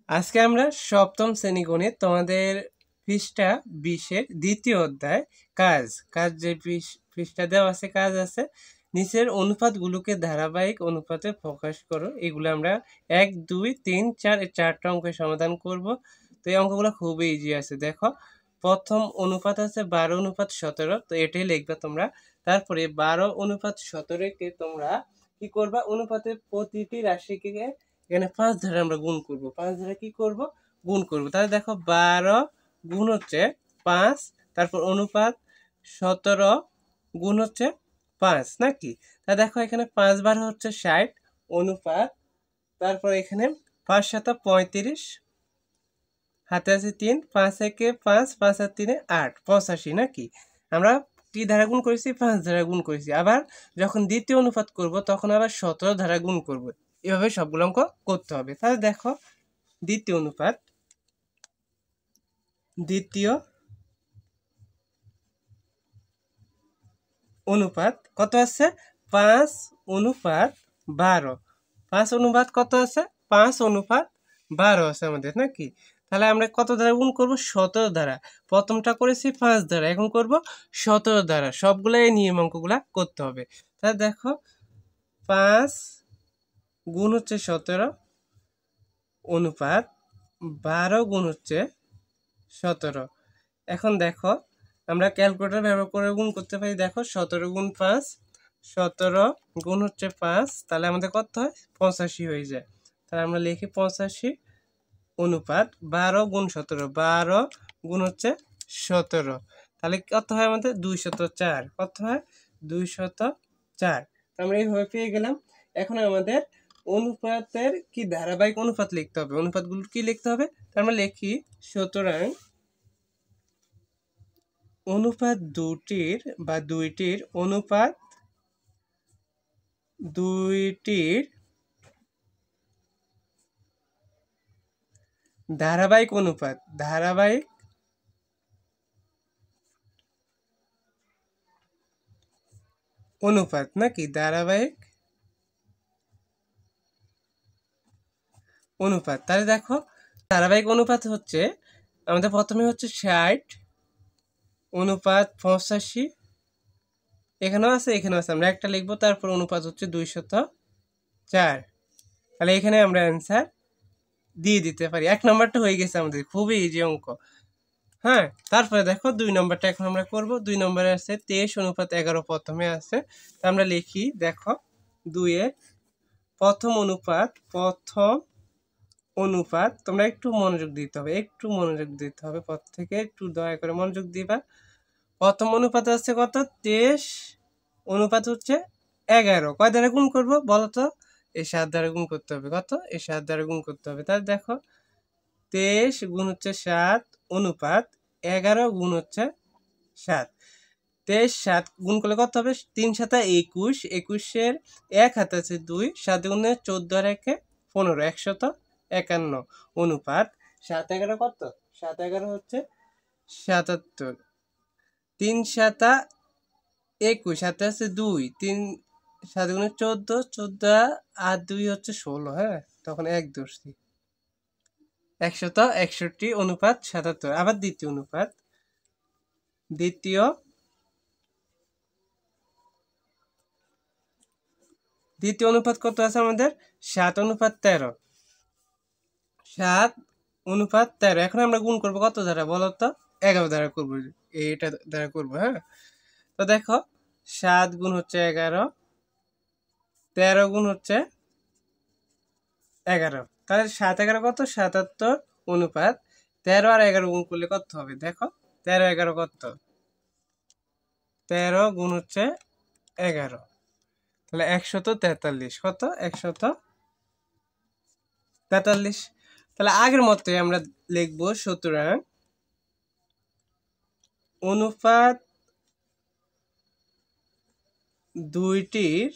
আজকে আমরা সপ্তম শ্রেণী গণিত তোমাদের পৃষ্ঠা 20-এর দ্বিতীয় অধ্যায় কাজ যে পৃষ্ঠা দেওয়া আছে কাজ আছে নিচের অনুপাতগুলোকে ধারাবাহিক অনুপাতে প্রকাশ করো। এগুলো আমরা 1, 2, 3, 4 এই 4টা অঙ্কের সমাধান করব। তো এই অঙ্কগুলো খুবই ইজি আছে। দেখো প্রথম অনুপাত আছে 12:17, তো এটাই লিখবে তোমরা। তারপরে 12:17-কে তোমরা কি করবা, অনুপাতের প্রতিটি রাশিকে এখানে 5 ধারা আমরা গুণ করব। 5 ধারা কি করব, গুণ করব। তাহলে দেখো 12 গুণ হচ্ছে 5, তারপর অনুপাত 17 গুণ হচ্ছে 5 নাকি। তা দেখো এখানে 5 বার হচ্ছে 60 অনুপাত, তারপর এখানে 5 7 35, হাতে আছে 3, 5 একে 5, 5 আর 3 8, 85 নাকি। আমরা কি ধারা গুণ করেছি, 5 ধারা গুণ করেছি। আবার যখন দ্বিতীয় অনুপাত করব তখন আবার 17 ধারা গুণ করব। এভাবে সবগুলো অঙ্ক করতে হবে। তাহলে দেখো দ্বিতীয় অনুপাত কত আছে, 5:12। 5 অনুপাত কত আছে, 5:12 আছে আমাদের নাকি। তাহলে আমরা কত দ্বারা গুণ করব, 17 দ্বারা। প্রথমটা করেছি 5 দ্বারা, এখন করব 17 দ্বারা। সবগুলো এই নিয়ম অঙ্কগুলা করতে হবে। তাহলে দেখো 5 গুণ হচ্ছে 17 অনুপাত 12 গুণ হচ্ছে 17। এখন দেখো আমরা ক্যালকুলেটর ব্যবহার করে গুণ করতে পারি। দেখো 17 গুণ 5, 17 গুণ হচ্ছে 5, তাহলে আমাদের কত হয়, 85 হয়ে যায়। তাহলে আমরা লিখি 85 অনুপাত 12 গুণ 17, 12 গুণ হচ্ছে 17, তাহলে কত হয় আমাদের 204। কত হয়, 204। আমরা এইভাবে পেয়ে গেলাম। এখন আমাদের অনুপাতের কি ধারাবাহিক অনুপাত লিখতে হবে, অনুপাতগুলো কি লিখতে হবে। তার আমরা লিখি, সুতরাং অনুপাত দুইটির ধারাবাহিক অনুপাত নাকি, ধারাবাহিক অনুপাত। তাহলে দেখো ধারাবাহিক অনুপাত হচ্ছে আমাদের প্রথমে হচ্ছে 60 অনুপাত 85, এখানেও আছে এখানেও আছে, আমরা একটা লিখবো। তারপর অনুপাত হচ্ছে 204। তাহলে এখানে আমরা অ্যান্সার দিয়ে দিতে পারি। 1 নম্বরটা হয়ে গেছে আমাদের, খুবই ইজি অঙ্ক। হ্যাঁ, তারপরে দেখো 2 নম্বরটা এখন আমরা করব। 2 নম্বরে আছে 23 অনুপাত 11, প্রথমে আছে। তা আমরা লিখি, দেখো 2 এর প্রথম অনুপাত তোমরা একটু মনোযোগ দিতে হবে, পর থেকে একটু দয়া করে মনোযোগ দিবা। প্রথম অনুপাত আছে কত, 23 অনুপাত হচ্ছে 11। কয় দ্বারা গুণ করব বলো তো, এই 7 দ্বারা গুণ করতে হবে। কত, এই 7 দ্বারা গুণ করতে হবে। তাহলে দেখো 23 গুণ হচ্ছে 7 অনুপাত 11 গুণ হচ্ছে 7। 23 7 গুণ করলে কত হবে, 3 7 21, 21-এর 1 হাতে আছে 2, 7 গুণে 14 আর 1 15, 151 অনুপাত 7 11 কত, 7 11 হচ্ছে 77। 3 7 21, হাতে আছে 2, 3 7 গুণে 14, 14 আর 2 হচ্ছে 16। হ্যাঁ, তখন 1 ধরছি। 161 অনুপাত 77। আবার দ্বিতীয় অনুপাত কত আছে আমাদের, 7 অনুপাত 13। 7 অনুপাত 13। এখন আমরা গুণ করবো কত দ্বারা বলো তো, 11 দ্বারা করবো, এটা দ্বারা করবো। হ্যাঁ, তো দেখো 7 গুণ হচ্ছে 11, 13 গুণ হচ্ছে 11, তাহলে 7 11 কত, 77 অনুপাত 13 আর 11 গুণ করলে কত হবে, দেখো 13 11 কত, 13 গুণ হচ্ছে 11, তাহলে 143। কত, 143। তাহলে আগের মতোই আমরা লিখবো, সুতরাং অনুপাত দুইটির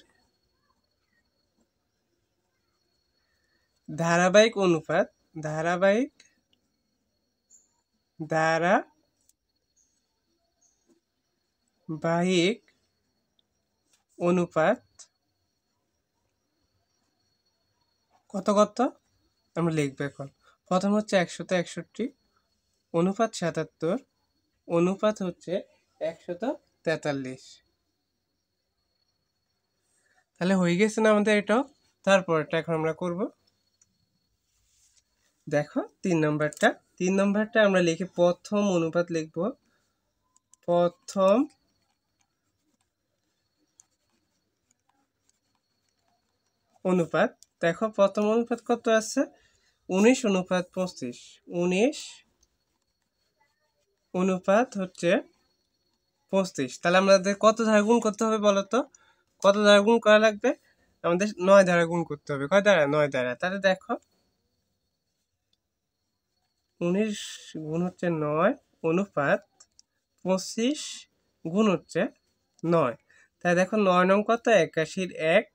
ধারাবাহিক অনুপাত কত কত আমরা লিখবো। এখন প্রথম হচ্ছে 161 অনুপাত 77 অনুপাত হচ্ছে 143। তাহলে হয়ে গেছে না আমাদের এটা। তারপরটা এখন আমরা করব। দেখো 3 নম্বরটা আমরা লিখে প্রথম অনুপাত লিখব। প্রথম অনুপাত, দেখো প্রথম অনুপাত কত আছে, 19 অনুপাত 25। 19 অনুপাত হচ্ছে 25। তাহলে আমাদের কত দ্বারা গুণ করতে হবে বলো তো? কত দ্বারা গুণ করা লাগবে? আমাদের 9 দ্বারা গুণ করতে হবে। কয় দ্বারা? 9 দ্বারা। তাহলে দেখো 19 গুণ হচ্ছে 9 অনুপাত 25 গুণ হচ্ছে 9। তাই দেখো 9 নং কত? 81 1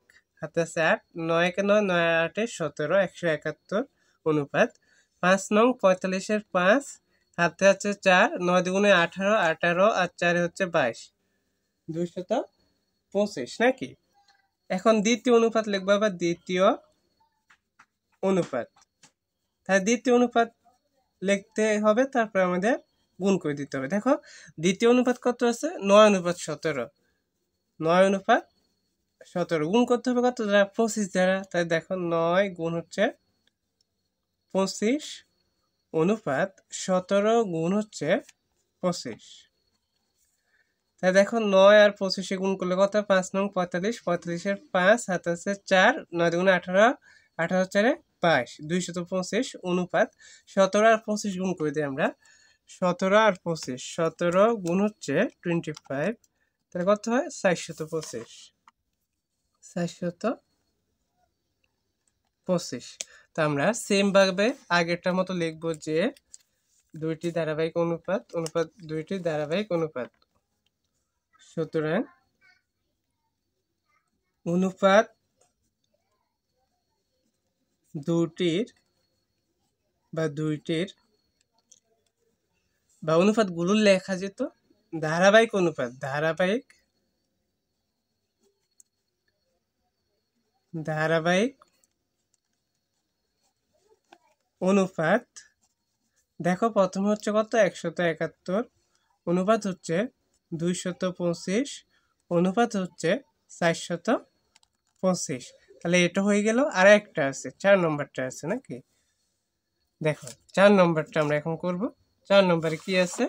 হাতে আছে 8, 9 একে 9, 9 8 17, 171 অনুপাত 5 নং 45 5 হাতে আছে 4, 9 দুগুণে 18, 18 আর 4 হচ্ছে 22, 225 নাকি? এখন দ্বিতীয় অনুপাত লিখবো। আবার দ্বিতীয় অনুপাত, তাই দ্বিতীয় অনুপাত লিখতে হবে, তারপর আমাদের গুণ করে দিতে হবে। দেখো দ্বিতীয় অনুপাত কত আছে? 9 অনুপাত 17। 9 অনুপাত 17 গুণ করতে হবে কত দ্বারা? 25 দ্বারা। তাই দেখো 9 গুণ হচ্ছে 25 অনুপাত 17 গুণ হচ্ছে 25। তাই দেখো 9 আর 25 গুণ করলে কত? 5 নং 45, 45 5 হাত আছে 4, 9 দুগুণে 18, 18 4 22, 225 অনুপাত 17 আর 25 গুণ করে দিই আমরা। 17 আর 25, 17 গুণ হচ্ছে 25, তাহলে কত হয়? 425। 425। তো আমরা সেম ভাবে আগেরটার মতো লিখবো যে দুইটি ধারাবাহিক অনুপাত, দুইটি ধারাবাহিক অনুপাত। সুতরাং অনুপাত দুইটির বা অনুপাতগুলো লেখা যেত ধারাবাহিক অনুপাত। ধারাবাহিক অনুপাত। দেখো প্রথম হচ্ছে কত? 171 অনুপাত হচ্ছে 225 অনুপাত হচ্ছে 425। তাহলে এটা হয়ে গেল। আর একটা আছে, 4 নম্বরটা আছে নাকি? দেখো 4 নম্বরটা আমরা এখন করব। 4 নম্বরে কি আছে?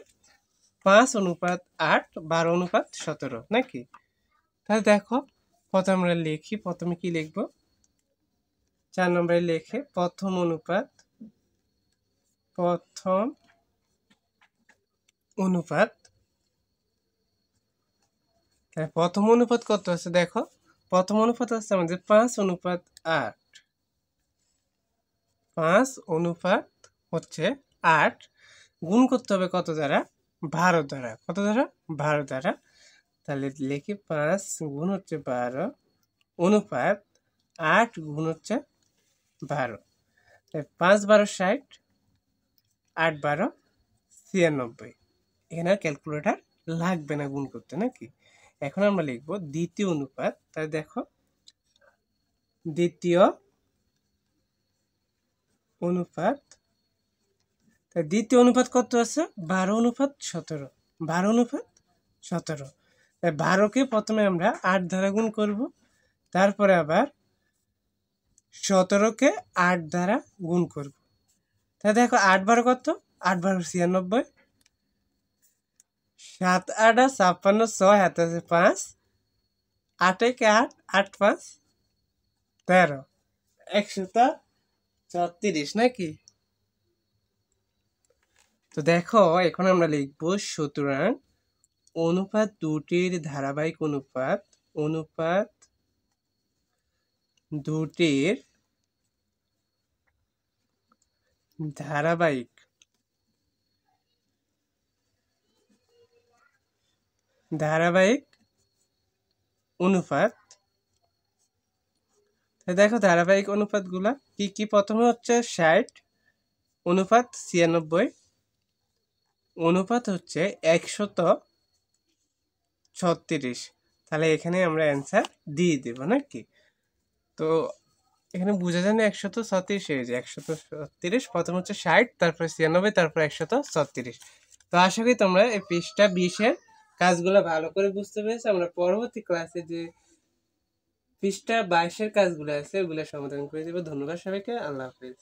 5 অনুপাত 8, 12 অনুপাত 17 নাকি? তাহলে দেখো প্রথমে আমরা লিখি। প্রথমে কি লিখবো? 4 নম্বরে লিখে প্রথম অনুপাত প্রথম অনুপাত কত আছে? দেখো প্রথম অনুপাত আছে আমাদের 5 অনুপাত 8। 5 অনুপাত হচ্ছে 8 গুণ করতে হবে কত দ্বারা? 12 দ্বারা। কত দ্বারা? 12 দ্বারা। তাহলে লিখি 5 গুণ হচ্ছে 12 অনুপাত 8 গুণ হচ্ছে 12। 5 12 60, 8 12 96। এখানে আর ক্যালকুলেটর লাগবে না গুণ করতে নাকি? এখন আমরা লিখবো দ্বিতীয় অনুপাত। তাই দেখো দ্বিতীয় অনুপাত। দ্বিতীয় অনুপাত কত আছে? 12 অনুপাত 17। 12 অনুপাত 17। তাই 12কে প্রথমে আমরা 8 দ্বারা গুণ করব, তারপরে আবার 17কে 8 দ্বারা গুণ করব। তাই দেখো 8 12 কত? 8 12 96, 7 8 56, 6 হাতে আছে 5, 8 1 8, 8 5 13, 134 নাকি? তো দেখো এখন আমরা লিখবো সুতরাং অনুপাত দুটির ধারাবাহিক অনুপাত দুটির ধারাবাহিক অনুপাত। দেখো ধারাবাহিক অনুপাতগুলা কি কি? প্রথমে হচ্ছে 60 অনুপাত 96 অনুপাত হচ্ছে 136। তাহলে এখানে আমরা অ্যান্সার দিয়ে দেব নাকি? তো এখানে বোঝা যায় না, 136 এই যে 136, প্রথম হচ্ছে 60, তারপর 96, তারপর 136। তো আশা করি তোমরা এই পৃষ্ঠা 20-এর কাজগুলো ভালো করে বুঝতে পেরেছো। আমরা পরবর্তী ক্লাসে যে পৃষ্ঠা 22-এর কাজগুলো আছে ওগুলো সমাধান করে দেবো। ধন্যবাদ সবাইকে, আল্লাহ হাফেজ।